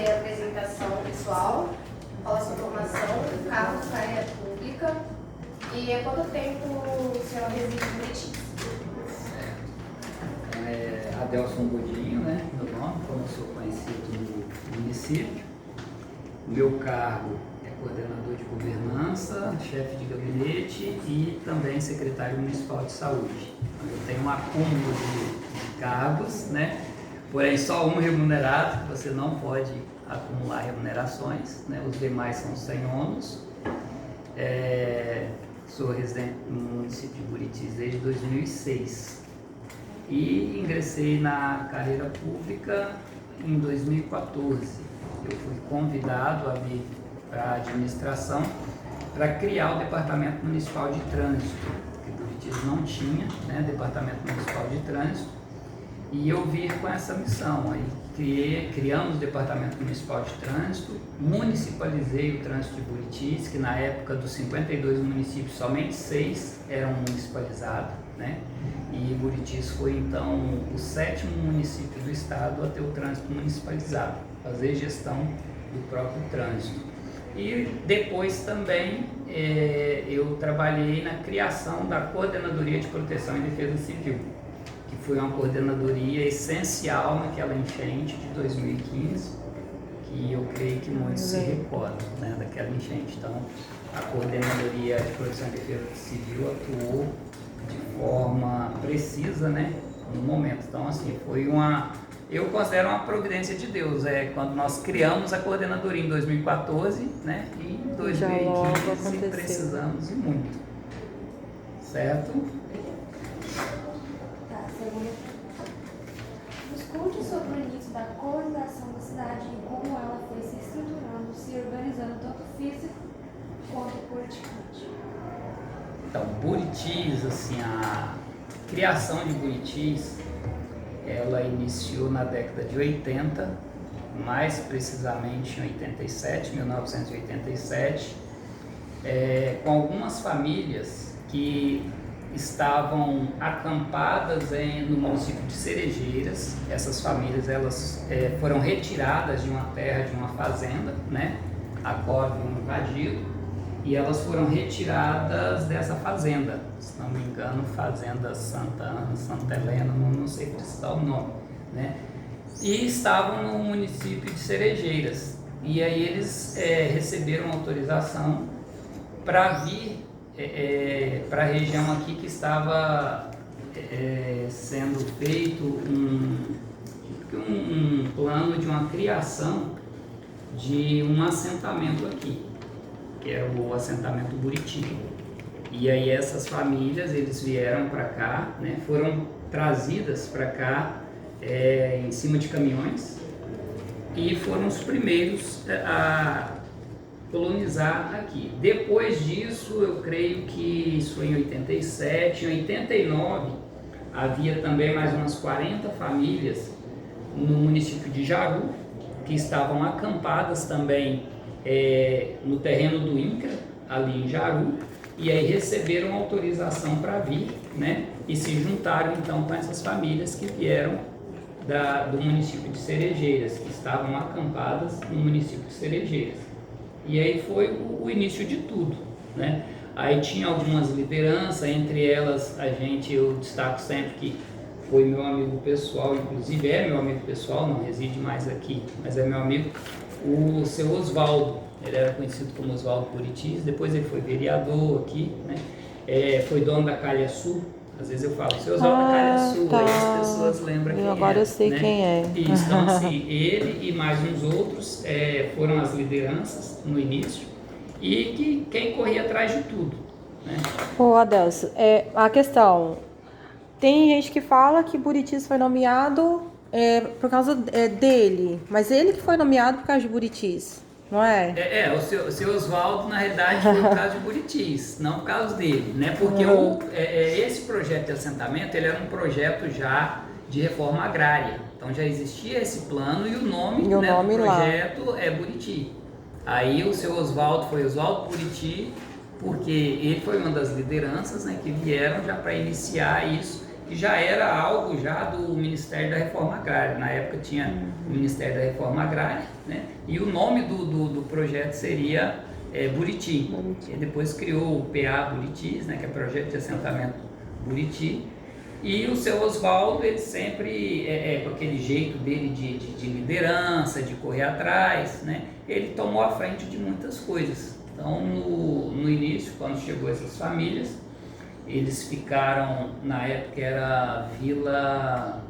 fazer a apresentação pessoal, falar sua formação, cargos na área pública e há quanto tempo o senhor reside em Buriti? Adelson Godinho, né, meu nome, como eu sou conhecido no município. O meu cargo é coordenador de governança, chefe de gabinete e também secretário municipal de saúde. Eu tenho um acúmulo de cargos, né, porém só um remunerado, você não pode acumular remunerações, né, os demais são sem ônus. Sou residente no município de Buriti desde 2006. E ingressei na carreira pública em 2014. Eu fui convidado a vir para a administração para criar o Departamento Municipal de Trânsito, que Buriti não tinha, né, Departamento Municipal de Trânsito, e eu vim com essa missão. Aí criamos o Departamento Municipal de Trânsito, municipalizei o trânsito de Buriti, que na época dos 52 municípios, somente 6 eram municipalizados, né? E Buriti foi então o 7º município do estado a ter o trânsito municipalizado, fazer gestão do próprio trânsito. E depois também eu trabalhei na criação da Coordenadoria de Proteção e Defesa Civil, que foi uma coordenadoria essencial naquela enchente de 2015, que eu creio que muitos se recordam, né, daquela enchente. Então, a Coordenadoria de Proteção e Defesa Civil atuou de forma precisa, né, no momento. Então, assim, eu considero uma providência de Deus, quando nós criamos a coordenadoria em 2014, né, e em 2015 precisamos e muito, certo? Tá, segunda. Nos conte sobre o início da colonização da cidade e como ela foi se estruturando, se organizando tanto físico quanto politicamente. Então, Buriti, assim, a criação de Buriti, ela iniciou na década de 80, mais precisamente em 1987, com algumas famílias que estavam acampadas no município de Cerejeiras. Essas famílias elas foram retiradas de uma terra, de uma fazenda, né, a qual haviam invadido. E elas foram retiradas dessa fazenda, se não me engano, Fazenda Santa Ana, Santa Helena, não sei precisar o nome, né? E estavam no município de Cerejeiras. E aí eles receberam autorização para vir para a região aqui que estava sendo feito um plano de uma criação de um assentamento aqui, que é o assentamento Buriti. E aí essas famílias, eles vieram para cá, né, foram trazidas para cá em cima de caminhões e foram os primeiros a colonizar aqui. Depois disso, eu creio que isso foi em 87, em 89, havia também mais umas 40 famílias no município de Jaru, que estavam acampadas também no terreno do INCRA, ali em Jaru, e aí receberam autorização para vir, né, e se juntaram então com essas famílias que vieram do município de Cerejeiras, que estavam acampadas no município de Cerejeiras. E aí foi o início de tudo, né? Aí tinha algumas lideranças, entre elas eu destaco sempre que foi meu amigo pessoal, inclusive é meu amigo pessoal, não reside mais aqui, mas é meu amigo, o seu Oswaldo. Ele era conhecido como Oswaldo Buriti, depois ele foi vereador aqui, né? Foi dono da Calha Sul. Às vezes eu falo, seu Oswaldo da Calha Sul, tá. aí as pessoas lembram quem agora eu sei, né? quem é. Isso, então assim, ele e mais uns outros foram as lideranças no início e que quem corria atrás de tudo, né? Ô, Adelson, a questão, tem gente que fala que Buritis foi nomeado por causa dele, mas ele que foi nomeado por causa de Buritis, não é? O seu Oswaldo, na realidade, foi por causa de Buritis, não por causa dele, né? Porque esse projeto de assentamento, ele era um projeto já de reforma agrária, então já existia esse plano e o nome, do projeto é Buriti. Aí o seu Oswaldo foi Oswaldo Buriti, porque ele foi uma das lideranças, né, que vieram já para iniciar isso, que já era algo já do Ministério da Reforma Agrária. Na época tinha o Ministério da Reforma Agrária, né? E o nome do projeto seria Buriti. E depois criou o PA Buritis, né? Que é Projeto de Assentamento Buriti. E o seu Oswaldo, ele sempre, com aquele jeito dele de liderança, de correr atrás, né? Ele tomou a frente de muitas coisas. Então, no início, quando chegou essas famílias, eles ficaram, na época era Vila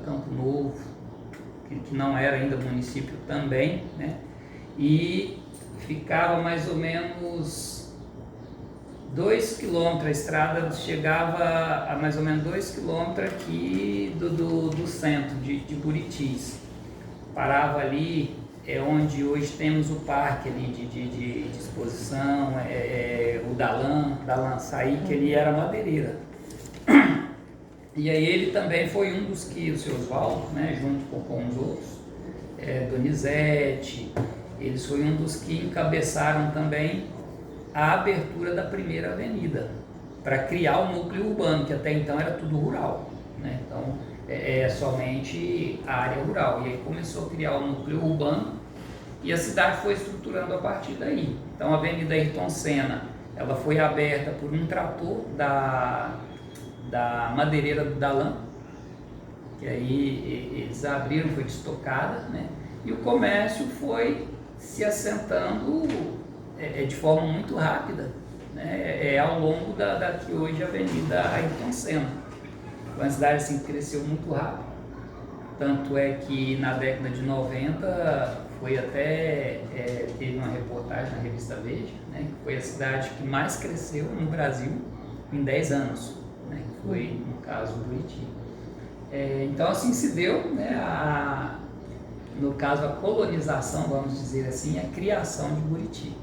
Campo Novo, que não era ainda município também, né? E ficava mais ou menos 2 quilômetros, a estrada chegava a mais ou menos 2 quilômetros aqui do centro de Buritis. Parava ali, onde hoje temos o parque ali de exposição, o Dalan Saí, que ele era madeireira. E aí ele também foi um dos que, o seu Oswaldo, né, junto com os outros, Donizete, eles foi um dos que encabeçaram também a abertura da primeira avenida, para criar o núcleo urbano, que até então era tudo rural, né? Então, somente a área rural. E aí começou a criar o núcleo urbano e a cidade foi estruturando a partir daí. Então, a Avenida Ayrton Senna, ela foi aberta por um trator da madeireira do Dalan, que aí eles abriram, foi destocada, né? E o comércio foi se assentando de forma muito rápida, né? Ao longo da que hoje é a Avenida Ayrton Senna. Foi uma cidade assim, que cresceu muito rápido, tanto é que na década de 90 foi até, teve uma reportagem na revista Veja, né? Que foi a cidade que mais cresceu no Brasil em 10 anos, né? Que foi, no caso, Buriti. Então assim se deu, né, no caso a colonização, vamos dizer assim, a criação de Buriti,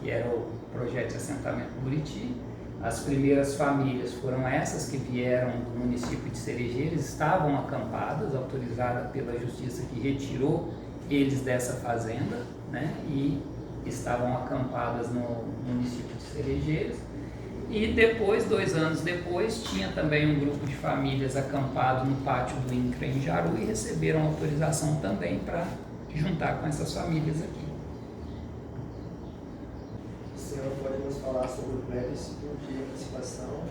que era o projeto de assentamento Buriti. As primeiras famílias foram essas que vieram do município de Cerejeiras, estavam acampadas, autorizadas pela justiça que retirou eles dessa fazenda, né, e estavam acampadas no município de Cerejeiras. E depois, 2 anos depois, tinha também um grupo de famílias acampado no pátio do INCRA em Jaru e receberam autorização também para juntar com essas famílias aqui. O senhor pode nos falar sobre o plebiscito de emancipação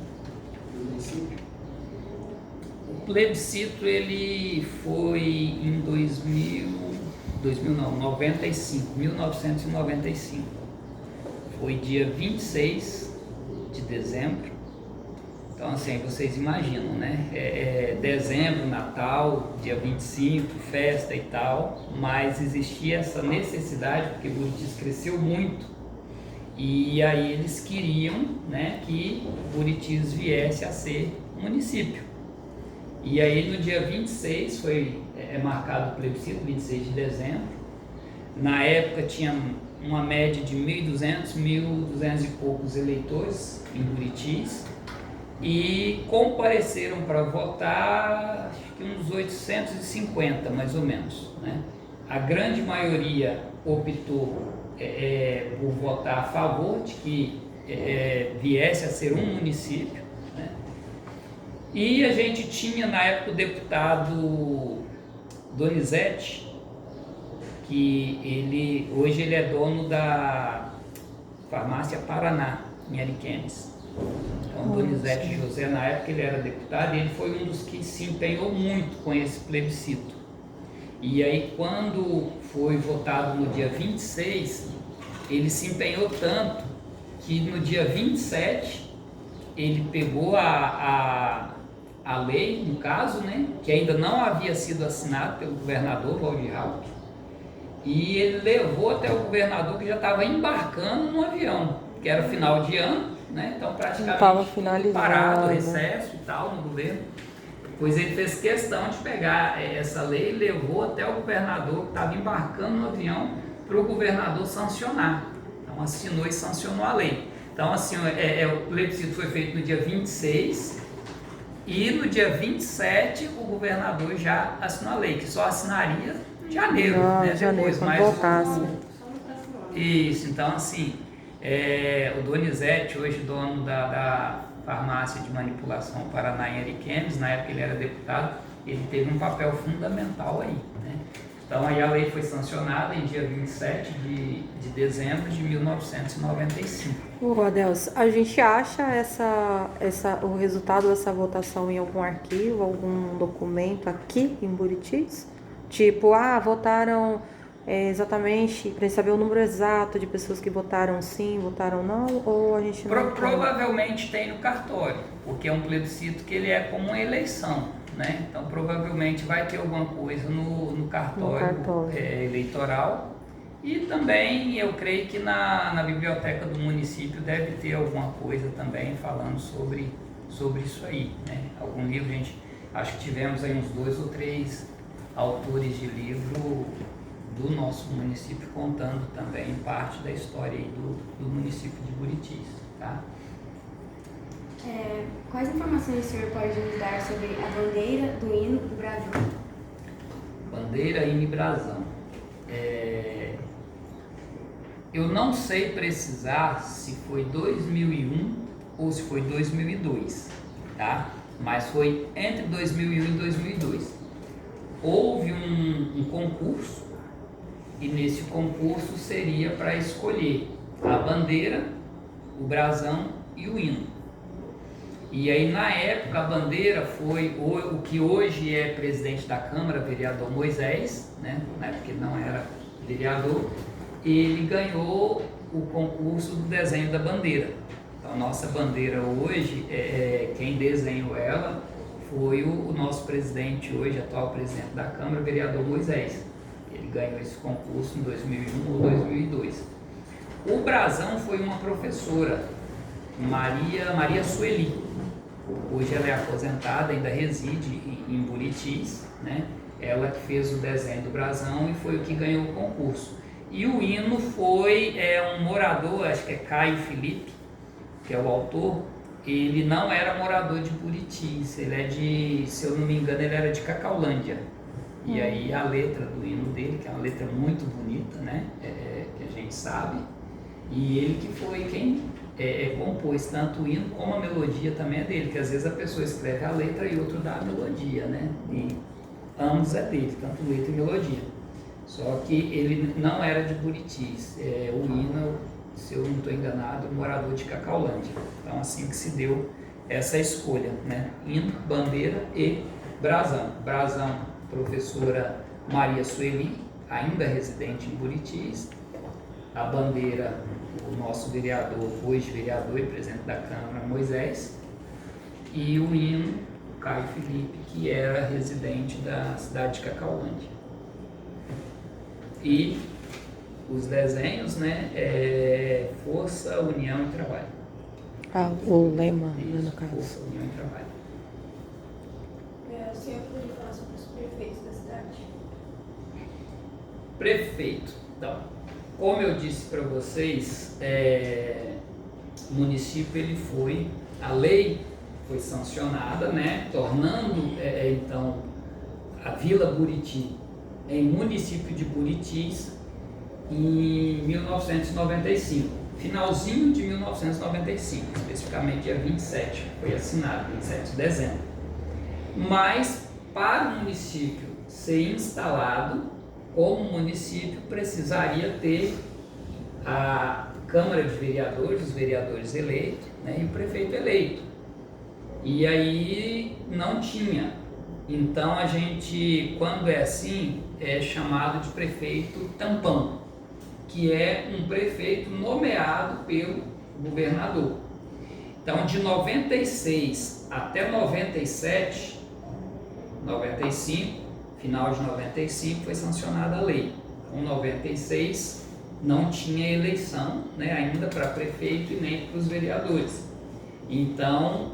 do município? O plebiscito ele foi em 1995. Foi dia 26 de dezembro. Então assim, vocês imaginam, né? Dezembro, Natal, dia 25, festa e tal, mas existia essa necessidade, porque Buritis cresceu muito, e aí eles queriam, né, que Buritis viesse a ser município. E aí no dia 26 foi marcado o plebiscito, 26 de dezembro. Na época tinha uma média de 1.200, 1.200 e poucos eleitores em Buritis, e compareceram para votar acho que uns 850 mais ou menos, né? A grande maioria optou por votar a favor de que viesse a ser um município, né? E a gente tinha na época o deputado Donizete, que hoje ele é dono da farmácia Paraná, em Ariquemes. Então, Donizete José, na época ele era deputado, e ele foi um dos que se empenhou muito com esse plebiscito. E aí, quando foi votado no dia 26, ele se empenhou tanto que no dia 27 ele pegou a lei, no caso, né, que ainda não havia sido assinada pelo governador Valdir Rauch, e ele levou até o governador, que já estava embarcando no avião, que era final de ano, né? Então praticamente parado, recesso e tal no governo. Pois ele fez questão de pegar essa lei e levou até o governador, que estava embarcando no avião, para o governador sancionar. Então assinou e sancionou a lei. Então assim, o plebiscito foi feito no dia 26 e no dia 27 o governador já assinou a lei, que só assinaria em janeiro, né? Janeiro, depois, quando voltasse. Isso, então assim, o Donizete, hoje dono da farmácia de manipulação Paraná em Ariquemes, na época ele era deputado, ele teve um papel fundamental aí, né? Então aí a lei foi sancionada em dia 27 de dezembro de 1995. Ô, Adelso, a gente acha o resultado dessa votação em algum arquivo, algum documento aqui em Buritis? Tipo, votaram exatamente, para saber o número exato de pessoas que votaram sim, votaram não, ou a gente não... Provavelmente tem no cartório, porque é um plebiscito que ele é como uma eleição, né? Então provavelmente vai ter alguma coisa no cartório, eleitoral. E também eu creio que na biblioteca do município deve ter alguma coisa também falando sobre isso aí, né? Algum livro, acho que tivemos aí uns 2 ou 3 autores de livro do nosso município contando também parte da história aí do município de Buritis, tá? Quais informações o senhor pode nos dar sobre a bandeira do hino do Brasil? Bandeira, hino e brasão. Eu não sei precisar se foi 2001 ou se foi 2002, tá? Mas foi entre 2001 e 2002. Houve um concurso e nesse concurso seria para escolher a bandeira, o brasão e o hino. E aí na época a bandeira foi o que hoje é presidente da Câmara, vereador Moisés, né? Na época ele não era vereador, ele ganhou o concurso do desenho da bandeira. Então a nossa bandeira hoje, quem desenhou ela foi o nosso presidente hoje, atual presidente da Câmara, vereador Moisés. Ele ganhou esse concurso em 2001 ou 2002. O brasão foi uma professora, Maria Sueli. Hoje ela é aposentada, ainda reside em Buritis, né? Ela que fez o desenho do brasão e foi o que ganhou o concurso. E o hino foi um morador, acho que é Caio Felipe, que é o autor. Ele não era morador de Buritis, ele é se eu não me engano, ele era de Cacaulândia. E aí a letra do hino dele, que é uma letra muito bonita, né? Que a gente sabe. E ele que foi quem compôs tanto o hino como a melodia também é dele, que às vezes a pessoa escreve a letra e outro dá a melodia, né? E ambos é dele, tanto letra e melodia. Só que ele não era de Buritis. O hino, se eu não estou enganado, morador de Cacaulândia. Então assim que se deu essa escolha, né? Hino, bandeira e brasão. Brasão, professora Maria Sueli, ainda residente em Buritis. A bandeira, o nosso vereador, hoje vereador e presidente da Câmara, Moisés. E o hino, Caio Felipe, que era residente da cidade de Cacaulândia. E os desenhos, né, Força, União e Trabalho. O lema, Isso, no caso. Força, União e Trabalho. O senhor poderia falar sobre os prefeitos da cidade? Prefeito. Então, como eu disse para vocês, o município a lei foi sancionada, né, tornando então a Vila Buriti em município de Buritis em 1995, finalzinho de 1995, especificamente dia 27, foi assinado, 27 de dezembro. Mas para o município ser instalado como município, precisaria ter a Câmara de Vereadores, os vereadores eleitos, né, e o prefeito eleito. E aí não tinha. Então a gente, quando é assim, é chamado de prefeito tampão, que é um prefeito nomeado pelo governador. Então de 96 até 97, 95, final de 95 foi sancionada a lei. Em 96 não tinha eleição, né, ainda para prefeito e nem para os vereadores. Então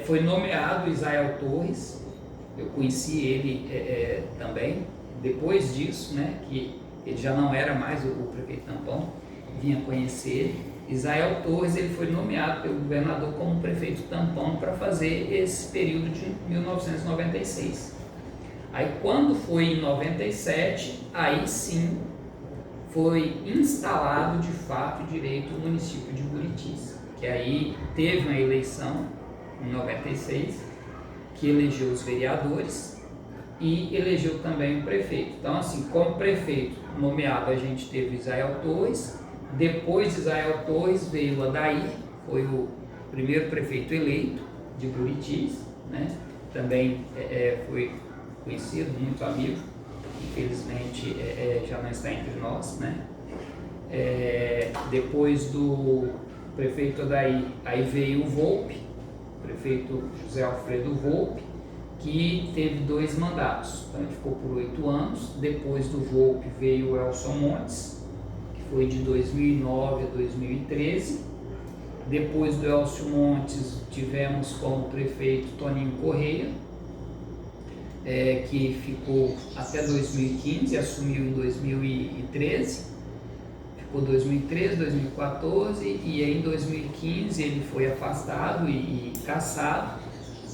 foi nomeado Israel Torres. Eu conheci ele também depois disso, né, que ele já não era mais o prefeito tampão, vinha conhecer. Israel Torres, ele foi nomeado pelo governador como prefeito tampão para fazer esse período de 1996. Aí quando foi em 97, aí sim foi instalado de fato direito o município de Buritis, que aí teve uma eleição em 96, que elegeu os vereadores e elegeu também o prefeito. Então, assim, como prefeito nomeado, a gente teve Israel Torres. Depois de Israel Torres veio o Adair, foi o primeiro prefeito eleito de Buritis, né? Também foi conhecido, muito amigo, infelizmente já não está entre nós, né? Depois do prefeito Adair, aí veio o Volpe, o prefeito José Alfredo Volpe, que teve 2 mandatos, então ele ficou por 8 anos. Depois do Volpe veio o Elson Montes, que foi de 2009 a 2013. Depois do Elcio Montes tivemos como prefeito Toninho Correia, que ficou até 2015, assumiu em 2013, ficou 2013, 2014 e aí em 2015 ele foi afastado e cassado.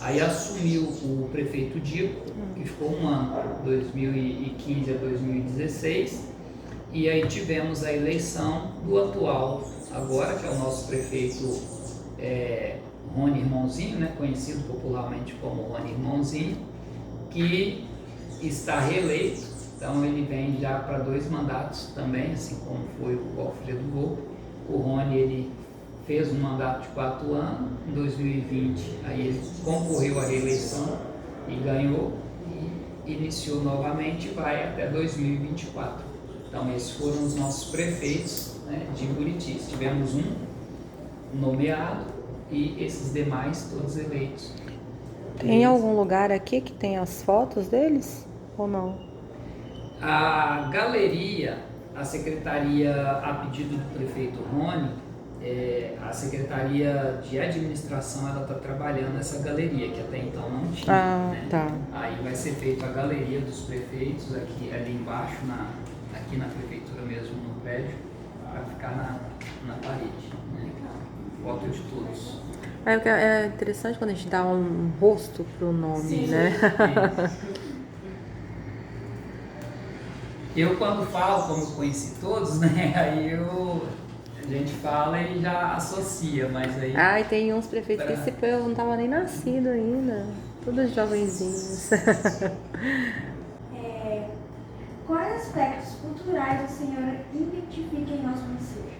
Aí assumiu o prefeito Dico, que ficou um ano, 2015 a 2016, e aí tivemos a eleição do atual agora, que é o nosso prefeito Rony Irmãozinho, né, conhecido popularmente como Rony Irmãozinho, que está reeleito. Então ele vem já para 2 mandatos também, assim como foi o Alfredo Volpe. O Rony, ele fez um mandato de 4 anos, em 2020 aí ele concorreu à reeleição e ganhou, e iniciou novamente e vai até 2024. Então esses foram os nossos prefeitos, né, de Buritis. Tivemos um nomeado e esses demais todos eleitos. Tem algum lugar aqui que tem as fotos deles ou não? A galeria, a secretaria, a pedido do prefeito Rony, a secretaria de administração, ela está trabalhando essa galeria, que até então não tinha, né? Tá. Aí vai ser feita a galeria dos prefeitos ali embaixo, aqui na prefeitura mesmo, no prédio, vai ficar na parede, né? Foto de todos. É interessante quando a gente dá um rosto pro nome, Sim, né? Eu quando falo, como eu conheci todos, né, aí a gente fala e já associa, mas aí... E tem uns prefeitos que eu não tava nem nascido ainda, todos jovenzinhos. Quais aspectos culturais o senhor identifica em nosso município?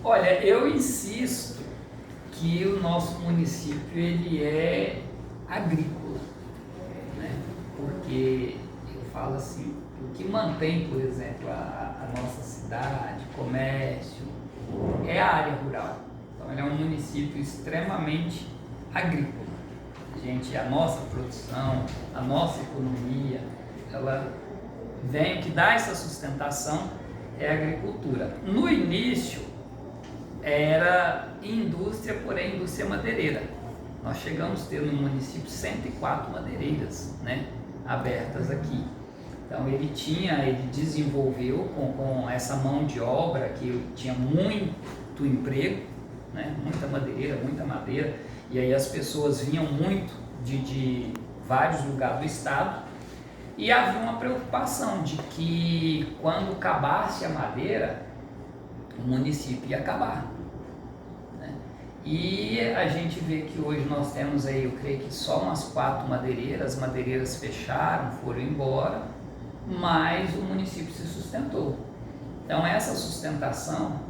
Olha, eu insisto que o nosso município ele é agrícola, né? Porque eu falo assim, o que mantém, por exemplo, a nossa cidade, comércio, é a área rural. Então ele é um município extremamente agrícola. A nossa produção, a nossa economia, ela vem, que dá essa sustentação é a agricultura. No início era indústria, porém indústria madeireira. Nós chegamos a ter no município 104 madeireiras, né, abertas aqui. Então ele desenvolveu com essa mão de obra que tinha muito emprego, né, muita madeira, e aí as pessoas vinham muito de vários lugares do estado, e havia uma preocupação de que quando acabasse a madeira, o município ia acabar, né? E a gente vê que hoje nós temos aí, eu creio que só umas 4 madeireiras, as madeireiras fecharam, foram embora, mas o município se sustentou. Então essa sustentação,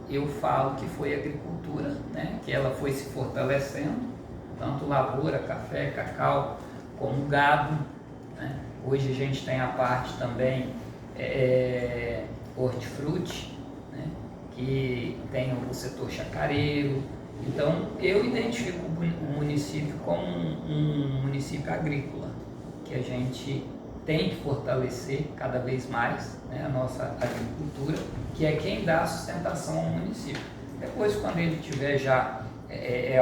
eu falo que foi a agricultura, né? Que ela foi se fortalecendo, tanto lavoura, café, cacau, como gado, né? Hoje a gente tem a parte também hortifruti, né? Que tem o setor chacareiro. Então eu identifico o município como um município agrícola, que a gente tem que fortalecer cada vez mais, né, a nossa agricultura, que é quem dá a sustentação ao município. Depois, quando ele tiver já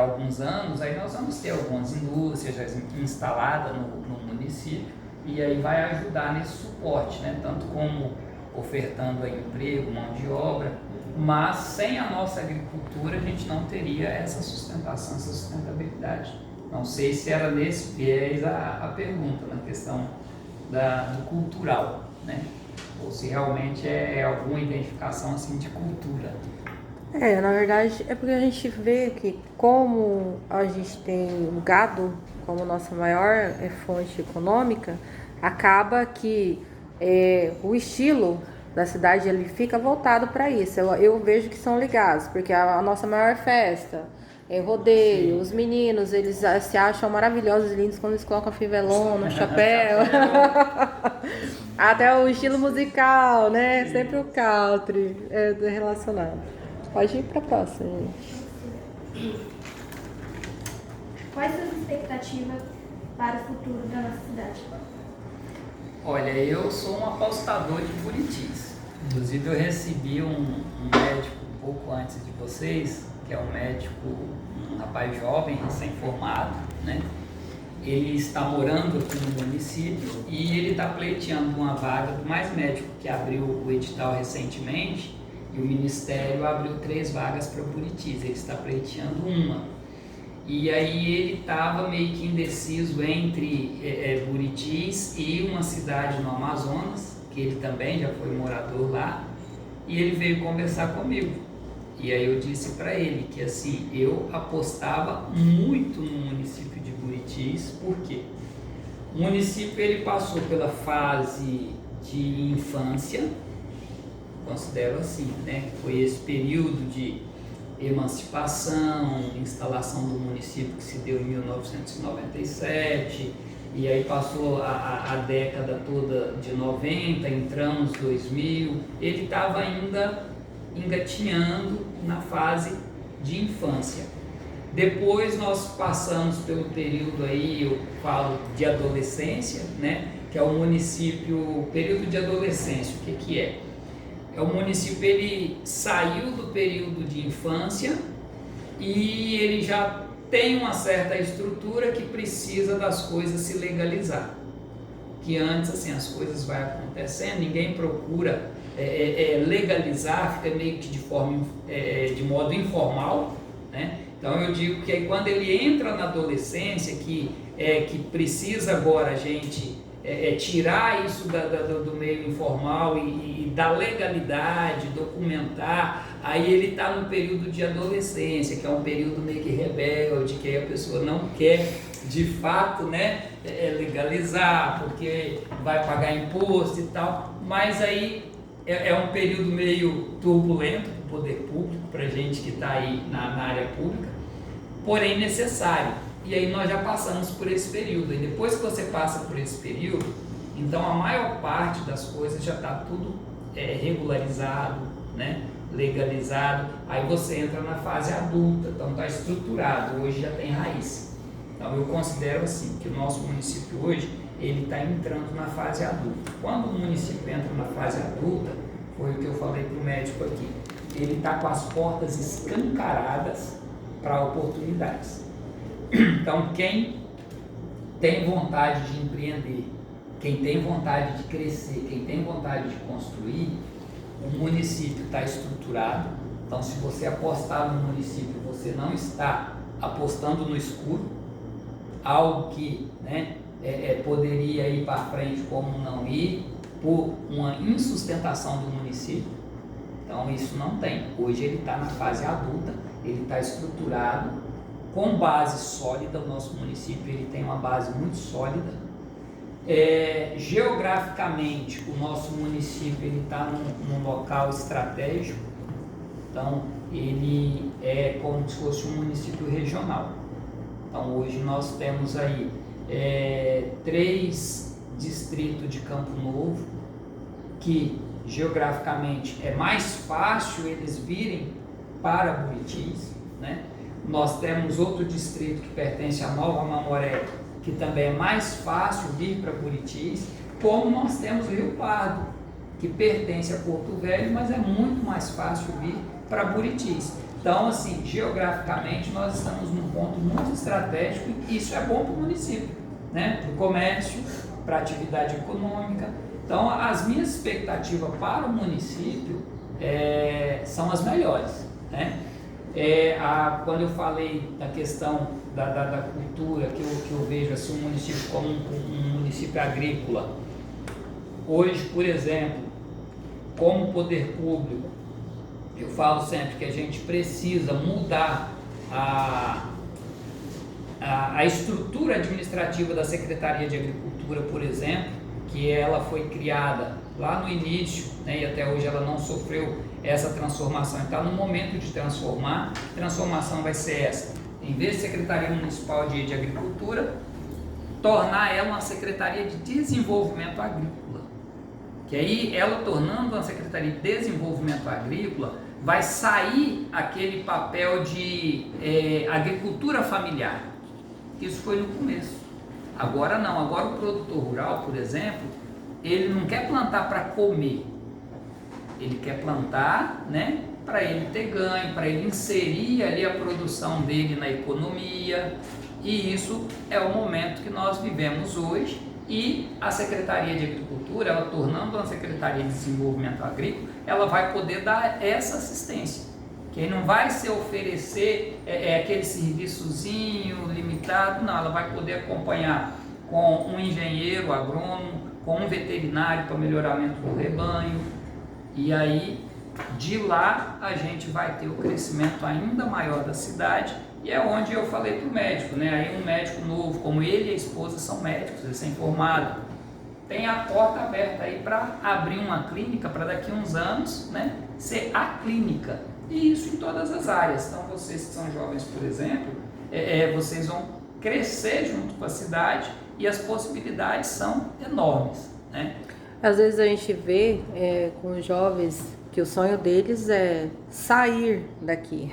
alguns anos, aí nós vamos ter algumas indústrias já instaladas no município, e aí vai ajudar nesse suporte, né, tanto como ofertando aí emprego, mão de obra, mas sem a nossa agricultura a gente não teria essa sustentação, essa sustentabilidade. Não sei se era nesse viés a pergunta, na questão do cultural, né? Ou se realmente é alguma identificação assim de cultura. Na verdade, é porque a gente vê que como a gente tem o gado como nossa maior fonte econômica, acaba que o estilo da cidade ele fica voltado para isso. Eu vejo que são ligados, porque a nossa maior festa é rodeio, Sim. os meninos eles se acham maravilhosos e lindos quando eles colocam fivelon no chapéu. Até o estilo musical, né? Sempre o country é relacionado. Pode ir para a próxima, gente. Quais suas expectativas para o futuro da nossa cidade? Olha, eu sou um apostador de Buritis. Inclusive, eu recebi um médico um pouco antes de vocês, que é um médico, um rapaz jovem, recém-formado, né? Ele está morando aqui no município e ele está pleiteando uma vaga do Mais Médico, que abriu o edital recentemente, e o Ministério abriu 3 vagas para Buritis. Ele está pleiteando uma. E aí ele estava meio que indeciso entre Buritis e uma cidade no Amazonas, que ele também já foi morador lá, e ele veio conversar comigo. E aí eu disse para ele que assim, eu apostava muito no município de Buritis, porque o município ele passou pela fase de infância, considero assim, né, que foi esse período de emancipação, instalação do município que se deu em 1997, e aí passou a década toda de 90, entramos 2000, ele estava ainda engatinhando na fase de infância. Depois nós passamos pelo período aí, eu falo de adolescência, né, que é o município, período de adolescência, o que é? É o município, ele saiu do período de infância e ele já tem uma certa estrutura que precisa das coisas se legalizar. Que antes, assim, as coisas vão acontecendo, ninguém procura legalizar, fica meio que de modo informal, né? Então eu digo que aí quando ele entra na adolescência, que precisa agora a gente tirar isso do meio informal e da legalidade, documentar, aí ele está no período de adolescência, que é um período meio que rebelde, que aí a pessoa não quer de fato, né, legalizar, porque vai pagar imposto e tal, mas aí é um período meio turbulento do poder público, para gente que está aí na área pública, porém necessário. E aí nós já passamos por esse período. E depois que você passa por esse período, então a maior parte das coisas já está tudo regularizado, né? Legalizado. Aí você entra na fase adulta, então está estruturado, hoje já tem raiz. Então eu considero assim, que o nosso município hoje, ele está entrando na fase adulta. Quando o município entra na fase adulta, foi o que eu falei para o médico aqui, ele está com as portas escancaradas para oportunidades. Então, quem tem vontade de empreender, quem tem vontade de crescer, quem tem vontade de construir, o município está estruturado. Então, se você apostar no município, você não está apostando no escuro, algo que, né, poderia ir para frente como não ir, por uma insustentação do município. Então, isso não tem. Hoje ele está na fase adulta, ele está estruturado, com base sólida. O nosso município ele tem uma base muito sólida. Geograficamente, o nosso município ele está num local estratégico, então ele é como se fosse um município regional. Então hoje nós temos aí 3 distritos de Campo Novo, que geograficamente é mais fácil eles virem para Buritis, né? Nós temos outro distrito que pertence à Nova Mamoré, que também é mais fácil vir para Buritis, como nós temos Rio Pardo, que pertence a Porto Velho, mas é muito mais fácil vir para Buritis. Então, assim, geograficamente, nós estamos num ponto muito estratégico e isso é bom para o município, né? Para o comércio, para a atividade econômica. Então, as minhas expectativas para o município são as melhores, né? Quando eu falei da questão da cultura, que eu vejo assim, um município como um município agrícola, hoje, por exemplo, como o poder público eu falo sempre que a gente precisa mudar a estrutura administrativa da Secretaria de Agricultura, por exemplo, que ela foi criada lá no início, né, e até hoje ela não sofreu essa transformação. Está no momento de transformar. A transformação vai ser essa: em vez de Secretaria Municipal de Agricultura, tornar ela uma Secretaria de Desenvolvimento Agrícola. Que aí, ela tornando uma Secretaria de Desenvolvimento Agrícola, vai sair aquele papel de agricultura familiar. Isso foi no começo. Agora não. Agora o produtor rural, por exemplo, ele não quer plantar para comer. Ele quer plantar, né, para ele ter ganho, para ele inserir ali a produção dele na economia. E isso é o momento que nós vivemos hoje. E a Secretaria de Agricultura, ela tornando uma Secretaria de Desenvolvimento Agrícola, ela vai poder dar essa assistência. Que não vai se oferecer aquele serviçozinho limitado, não. Ela vai poder acompanhar com um engenheiro agrônomo, com um veterinário para melhoramento do rebanho. E aí, de lá, a gente vai ter o crescimento ainda maior da cidade. E é onde eu falei para o médico, né? Aí um médico novo, como ele e a esposa são médicos, eles são formados, tem a porta aberta aí para abrir uma clínica para daqui a uns anos, né, ser a clínica. E isso em todas as áreas. Então vocês que são jovens, por exemplo, vocês vão crescer junto com a cidade e as possibilidades são enormes, né? Às vezes a gente vê com os jovens que o sonho deles é sair daqui.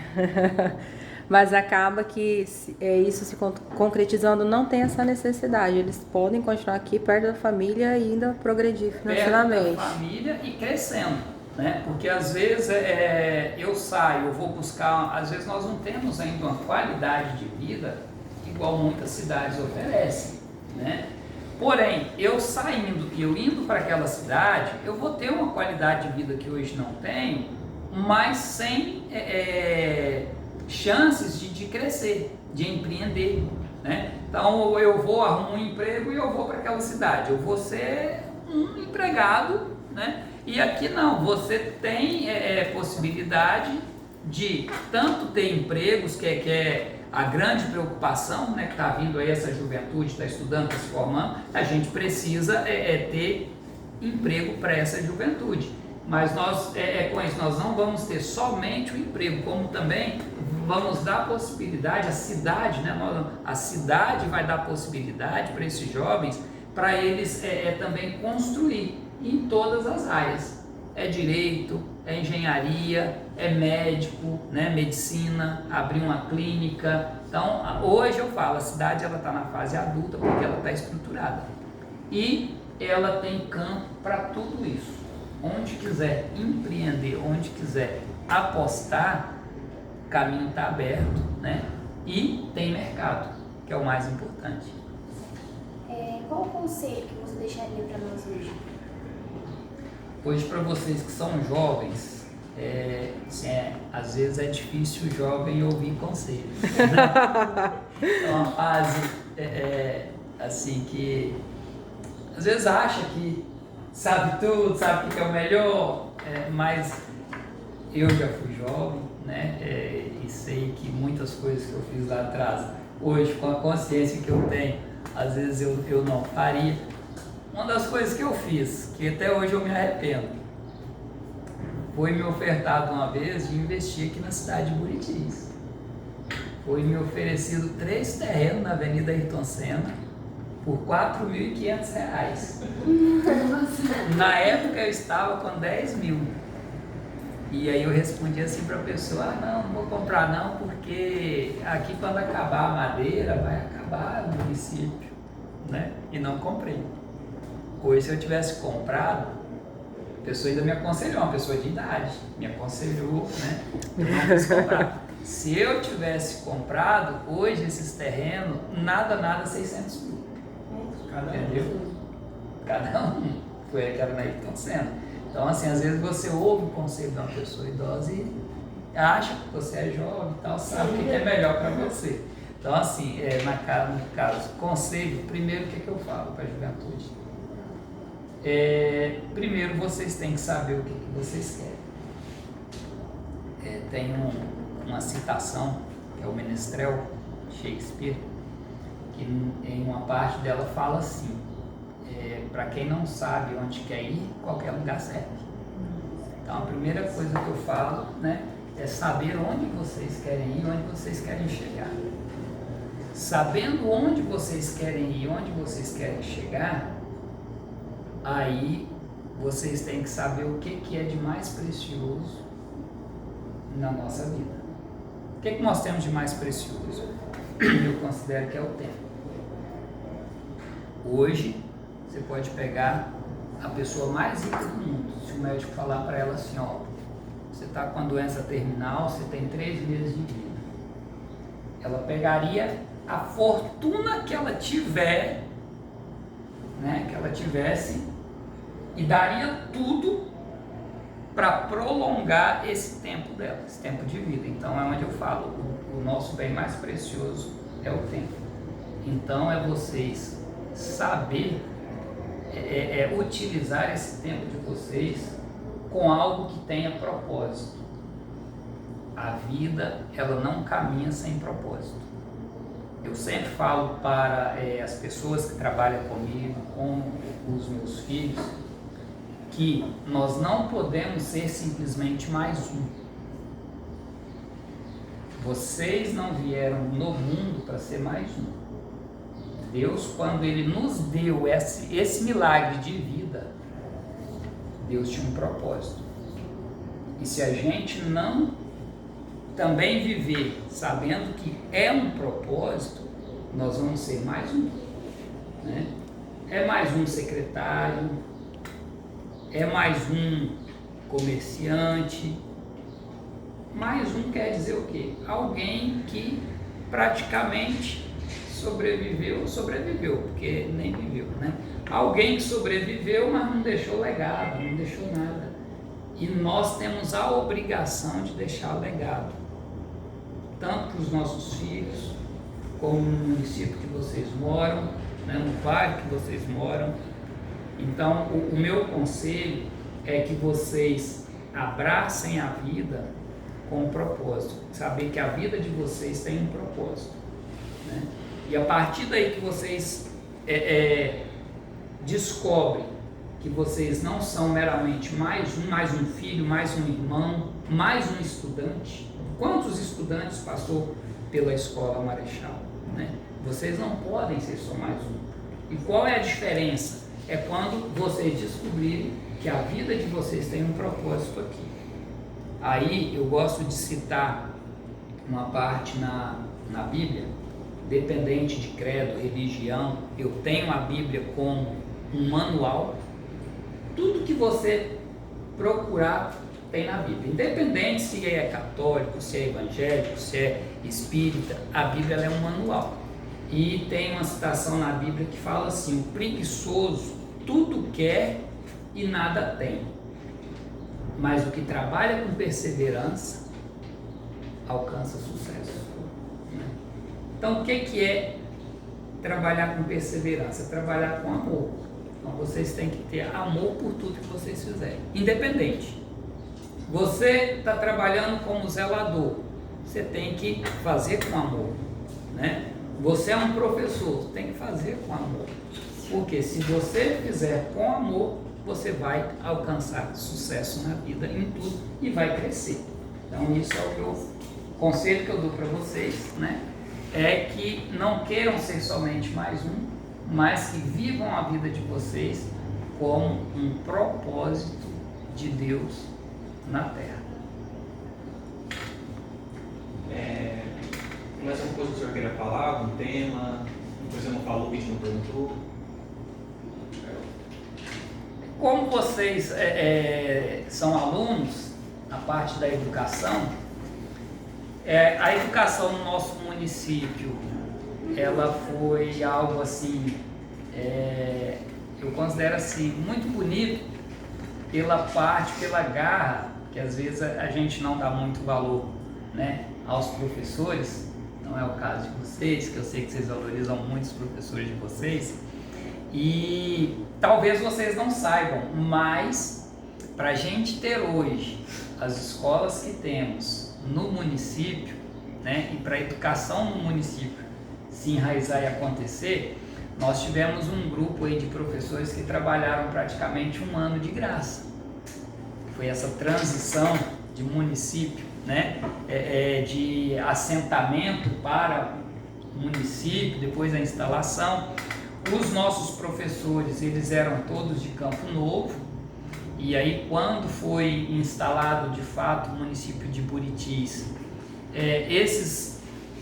Mas acaba que isso se concretizando não tem essa necessidade. Eles podem continuar aqui perto da família e ainda progredir financeiramente. Perto da família e crescendo, né? Porque às vezes eu saio, eu vou buscar, às vezes nós não temos ainda uma qualidade de vida igual muitas cidades oferecem, né? Porém, eu saindo e eu indo para aquela cidade, eu vou ter uma qualidade de vida que hoje não tenho, mas sem chances de crescer, de empreender, né? Então eu vou, arrumo um emprego e eu vou para aquela cidade, eu vou ser um empregado, né? E aqui não, você tem possibilidade de tanto ter empregos, que é a grande preocupação, né, que está vindo aí, essa juventude está estudando, está se formando, a gente precisa ter emprego para essa juventude. Mas nós, com isso, nós não vamos ter somente o emprego, como também vamos dar possibilidade, a cidade, né, a cidade vai dar possibilidade para esses jovens, para eles também construir em todas as áreas. É direito, é engenharia, é médico, né, medicina, abrir uma clínica. Então, hoje eu falo, a cidade ela está na fase adulta porque ela está estruturada. E ela tem campo para tudo isso. Onde quiser empreender, onde quiser apostar, o caminho está aberto, né? E tem mercado, que é o mais importante. Qual o conselho que você deixaria para nós hoje? Hoje, para vocês que são jovens, às vezes é difícil o jovem ouvir conselhos. Né? É uma fase assim que às vezes acha que sabe tudo, sabe o que é o melhor, mas eu já fui jovem, né? E sei que muitas coisas que eu fiz lá atrás, hoje com a consciência que eu tenho, às vezes eu não faria. Uma das coisas que eu fiz, que até hoje eu me arrependo, foi me ofertado uma vez de investir aqui na cidade de Buritis. Foi me oferecido 3 terrenos na Avenida Ayrton Senna por R$4.500. Na época eu estava com 10 mil. E aí eu respondi assim para a pessoa, não vou comprar não, porque aqui quando acabar a madeira, vai acabar o município, né? E não comprei. Hoje, se eu tivesse comprado, a pessoa ainda me aconselhou, uma pessoa de idade, me aconselhou, né? Eu não quis comprar. Se eu tivesse comprado, hoje esses terrenos, nada 600 mil. Entendeu? Cada um. Foi aquela na Ayrton Senna. Então, assim, às vezes você ouve o conselho de uma pessoa idosa e acha que você é jovem e tal, sabe o que é melhor para você. Então, assim, no caso, conselho, primeiro, o que eu falo para a juventude? Primeiro, vocês têm que saber o que vocês querem. tem uma citação, que é o Menestrel, Shakespeare, que em uma parte dela fala assim, para quem não sabe onde quer ir, qualquer lugar serve. Então a primeira coisa que eu falo, né, é saber onde vocês querem ir, onde vocês querem chegar. Sabendo onde vocês querem ir, onde vocês querem chegar, aí vocês têm que saber o que é de mais precioso na nossa vida. O que nós temos de mais precioso? Eu considero que é o tempo. Hoje, você pode pegar a pessoa mais rica do mundo. Se o médico falar para ela assim, ó, você está com a doença terminal, você tem 3 meses de vida. Ela pegaria a fortuna que ela tiver, né, que ela tivesse, e daria tudo para prolongar esse tempo dela, esse tempo de vida. Então é onde eu falo, o nosso bem mais precioso é o tempo. Então é vocês saber utilizar esse tempo de vocês com algo que tenha propósito. A vida, ela não caminha sem propósito. Eu sempre falo para as pessoas que trabalham comigo, com os meus filhos, que nós não podemos ser simplesmente mais um. Vocês não vieram no mundo para ser mais um. Deus, quando Ele nos deu esse milagre de vida, Deus tinha um propósito. E se a gente não também viver sabendo que é um propósito, nós vamos ser mais um, né? É mais um secretário, é mais um comerciante. Mais um quer dizer o quê? Alguém que praticamente sobreviveu, porque nem viveu, né? Alguém que sobreviveu, mas não deixou legado, não deixou nada. E nós temos a obrigação de deixar legado, tanto para os nossos filhos, como no município que vocês moram, né, no bairro que vocês moram. Então, o meu conselho é que vocês abracem a vida com um propósito, saber que a vida de vocês tem um propósito, né? E a partir daí que vocês descobrem que vocês não são meramente mais um filho, mais um irmão, mais um estudante. Quantos estudantes passou pela escola Marechal, né? Vocês não podem ser só mais um. E qual é a diferença? É quando vocês descobrirem que a vida de vocês tem um propósito aqui. Aí eu gosto de citar uma parte na Bíblia, dependente de credo, religião, eu tenho a Bíblia como um manual. Tudo que você procurar tem na Bíblia, independente se é católico, se é evangélico, se é espírita, a Bíblia é um manual. E tem uma citação na Bíblia que fala assim: o preguiçoso tudo quer e nada tem, mas o que trabalha com perseverança alcança sucesso. Então o que é trabalhar com perseverança? Trabalhar com amor. Então vocês têm que ter amor por tudo que vocês fizerem, independente. Você está trabalhando como zelador, você tem que fazer com amor, né? Você é um professor, tem que fazer com amor, porque se você fizer com amor, você vai alcançar sucesso na vida, em tudo, e vai crescer. Então isso é o conselho que eu dou para vocês, né? É que não queiram ser somente mais um, mas que vivam a vida de vocês como um propósito de Deus na Terra. Mais alguma coisa que o senhor queira falar, algum tema, uma coisa que não falou, que a gente não perguntou? Como vocês são alunos na parte da educação, a educação no nosso município, ela foi algo assim, eu considero assim, muito bonito pela garra, que às vezes a gente não dá muito valor, né, aos professores. Não é o caso de vocês, que eu sei que vocês valorizam muito os professores de vocês, e talvez vocês não saibam, mas para a gente ter hoje as escolas que temos no município, né, e para a educação no município se enraizar e acontecer, nós tivemos um grupo aí de professores que trabalharam praticamente 1 ano de graça. Foi essa transição de município, né, de assentamento para município, depois a instalação. Os nossos professores, eles eram todos de Campo Novo, e aí quando foi instalado de fato o município de Buritis, esses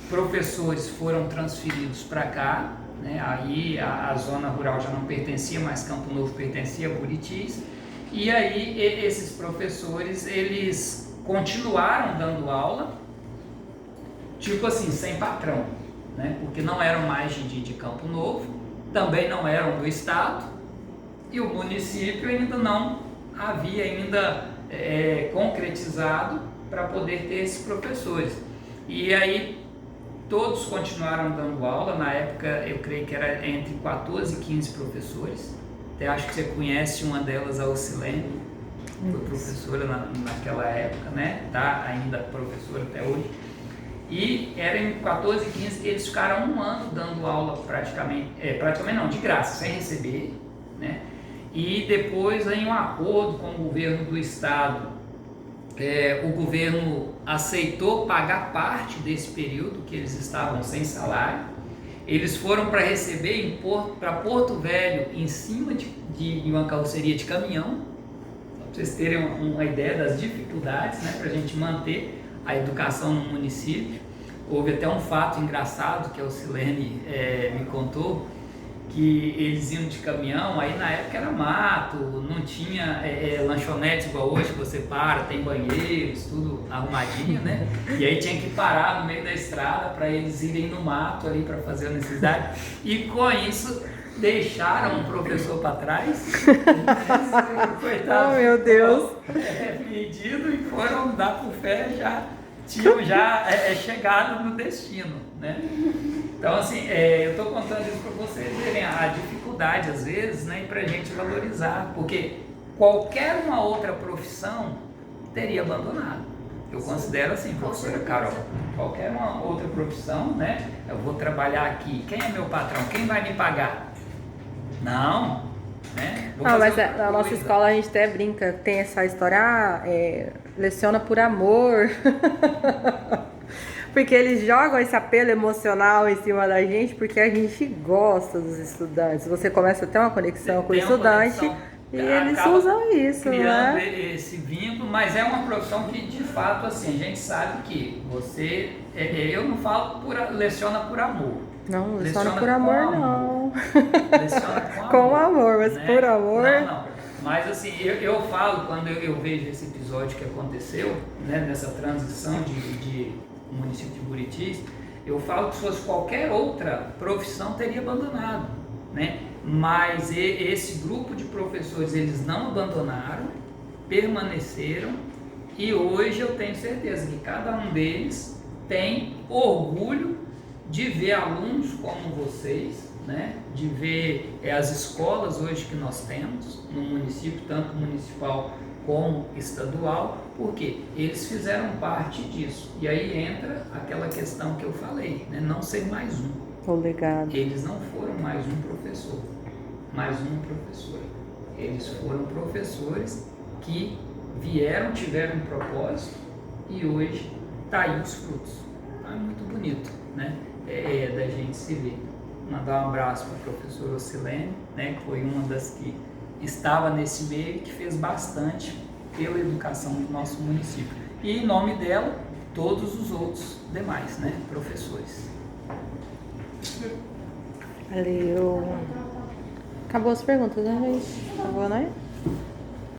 professores foram transferidos para cá, né? Aí a zona rural já não pertencia, mas Campo Novo pertencia a Buritis, e aí esses professores, eles continuaram dando aula, tipo assim, sem patrão, né? Porque não eram mais de Campo Novo, também não eram do estado, e o município ainda não havia concretizado para poder ter esses professores. E aí todos continuaram dando aula. Na época eu creio que era entre 14 e 15 professores. Até acho que você conhece uma delas, a Ocilene, foi professora naquela época, né? Tá ainda professora até hoje. E eram 14 e 15, eles ficaram 1 ano dando aula praticamente não, de graça, sem receber, né? E depois, em um acordo com o governo do estado, o governo aceitou pagar parte desse período que eles estavam sem salário. Eles foram para receber para Porto Velho, em cima de uma carroceria de caminhão, para vocês terem uma ideia das dificuldades, né, para a gente manter a educação no município. Houve até um fato engraçado que a Ocilene me contou, que eles iam de caminhão, aí na época era mato, não tinha lanchonetes igual hoje, que você para, tem banheiros, tudo arrumadinho, né? E aí tinha que parar no meio da estrada para eles irem no mato ali para fazer a necessidade, e com isso deixaram um professor para trás. Coitado, oh meu Deus! Pedido, e foram dar por fé, tinham chegado no destino, né? Então, assim, eu estou contando isso para vocês verem a dificuldade, às vezes, né, para a gente valorizar, porque qualquer uma outra profissão teria abandonado. Eu considero assim, professora Carol, qualquer uma outra profissão, né? Eu vou trabalhar aqui, quem é meu patrão? Quem vai me pagar? Não, né? Não, mas na nossa escola a gente até brinca, tem essa história, leciona por amor. Porque eles jogam esse apelo emocional em cima da gente, porque a gente gosta dos estudantes. Você começa a ter uma conexão com o estudante e eles usam isso, criando, né? Esse vínculo, mas é uma profissão que, de fato, assim, a gente sabe que você... eu não falo leciona por amor. Não, leciona por amor, não. Leciona com amor. Com amor, mas né? por amor... Não. Mas assim, eu falo, quando eu vejo esse episódio que aconteceu, né, nessa transição de município de Buritis, eu falo que se fosse qualquer outra profissão teria abandonado, né? Mas esse grupo de professores, eles não abandonaram, permaneceram, e hoje eu tenho certeza que cada um deles tem orgulho de ver alunos como vocês, né? De ver as escolas hoje que nós temos no município, tanto municipal como estadual, porque eles fizeram parte disso. E aí entra aquela questão que eu falei, né? Não ser mais um. O legado. Eles não foram mais um professor, mais uma professora. Eles foram professores que vieram, tiveram um propósito, e hoje está aí os frutos. É muito bonito, né? Da gente se ver. Mandar um abraço para a professora Ocilene, né? Que foi uma das que estava nesse meio e que fez bastante pela educação do nosso município. E em nome dela, todos os outros demais, né, professores. Valeu. Acabou as perguntas, né, gente? Acabou, né?